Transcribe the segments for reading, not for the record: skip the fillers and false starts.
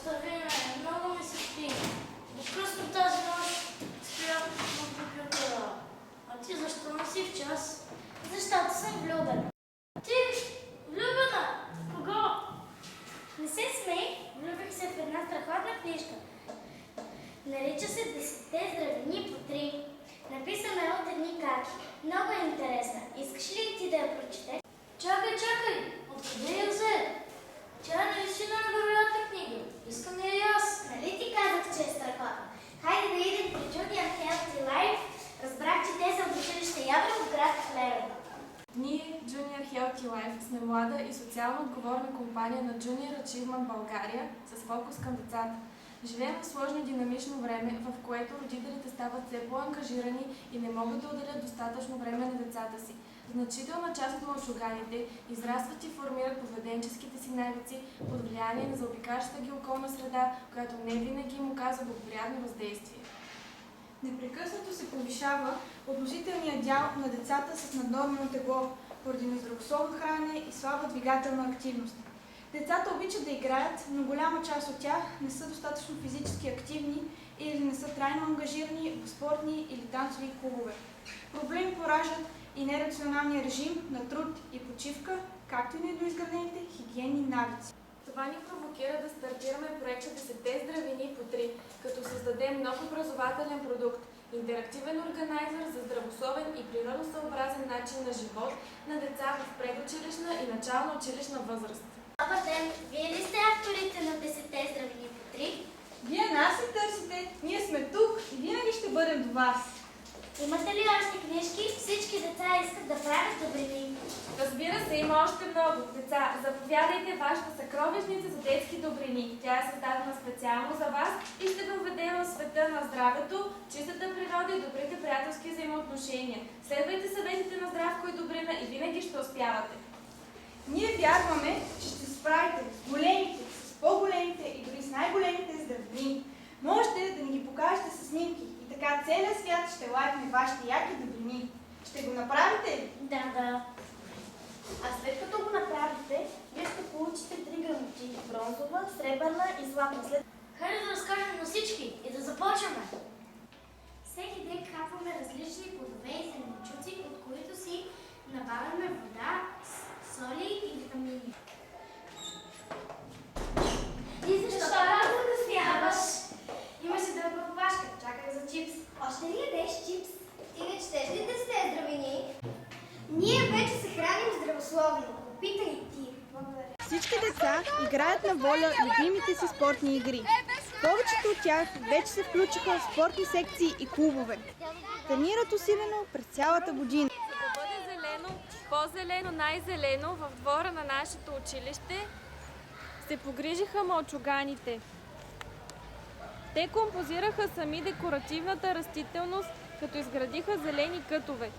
Остави ме, много ми се спи. Откъсно тази нощ спя на компютъра. А ти защо не си в час? Защото съм влюбена. Ти влюбена? В кого? Не се смей, влюбих се в една страхотна книжка. Нарича се "Десетте здравини по 3". Написана е от едни каки. Много е интересна. Искаш ли ти да я прочетеш? Чакай! Откъде я взе? Тя е наистина невероятна книга. Искам я и аз. Нали ти казах, че е страхотна? Хайде да идем при Junior Healthy Life. Разбрах, че те са в училище Явор в град Плевен. Ние, Junior Healthy Life, сме млада и социално отговорна компания на Junior Achievement България с фокус към децата. Живеем в сложно и динамично време, в което родителите стават все по-ангажирани и не могат да отделят достатъчно време на децата си. Значителна част от младшоганите израстват и формират поведенческите си навици под влияние на заобикалящата ги околна среда, която не винаги им оказва благоприятно въздействие. Непрекъснато се повишава относителният дял на децата с наднормено тегло, поради нездравословно хранене и слаба двигателна активност. Децата обичат да играят, но голяма част от тях не са достатъчно физически активни или не са трайно ангажирани в спортни или танцови клубове. Проблеми пораждат и нерационалния режим на труд и почивка, както и недоизградените хигиенни навици. Това ни провокира да стартираме проекта 10 здравини по 3, като създадем нов образователен продукт – интерактивен органайзър за здравословен и природосъобразен начин на живот на деца в предучилищна и начална училищна възраст. Добър ден! Вие ли сте авторите на 10 здравини по 3? Вие нас ли търсите? Ние сме тук и винаги ще бъдем до вас. Имате ли още книжки? Всички деца искат да правят добрини. Разбира се, има още много. Деца, заповядайте вашата съкровищница за детски добрини. Тя е създадена специално за вас и ще ви введе в света на здравето, чистата природа и добрите приятелски взаимоотношения. Следвайте съветите на Здравко и Добрина и винаги ще успявате. Ние вярваме, че ще се справите с големите, с по-големите и дори с най-големите здравини. Можете да ни ги покажете с снимки и така целият свят ще лайкне вашите яки добрини. Ще го направите ли? Да. А след като го направите, вие ще получите 3 грамоти – бронзова, сребърна и златна. Хайде да разкажем на всички и да започваме. Всеки ден хапваме различни плодове и зеленчуци, от които си набавяме вода, соли и витамини. И защо рано да смяваш? Има си дълга опашка, чаках за чипс. Още ли ядеш чипс? Ти не четеш ли 10 здравини? Ние вече се храним здравословно. Опитай и ти. Благодаря. Всички деца играят на воля любимите си спортни игри. Повечето от тях вече се включиха в спортни секции и клубове. Тренират усилено през цялата година. За да бъде зелено, по-зелено, най-зелено в двора на нашето училище, се погрижиха мълчуганите. Те композираха сами декоративната растителност, като изградиха зелени кътове.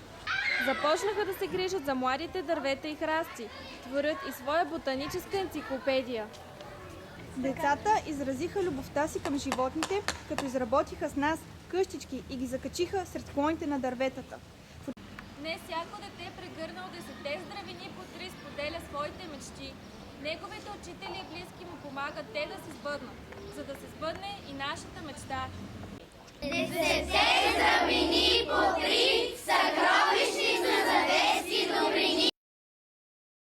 Започнаха да се грижат за младите дървета и храсти, творят и своя ботаническа енциклопедия. Децата изразиха любовта си към животните, като изработиха с нас къщички и ги закачиха сред клоните на дърветата. Днес всяко дете, прегърнал 10 здравини по 3, споделя своите мечти. Неговите учители и близки му помагат те да се сбъднат, за да се сбъдне и нашата мечта. 10 здравини по 3 са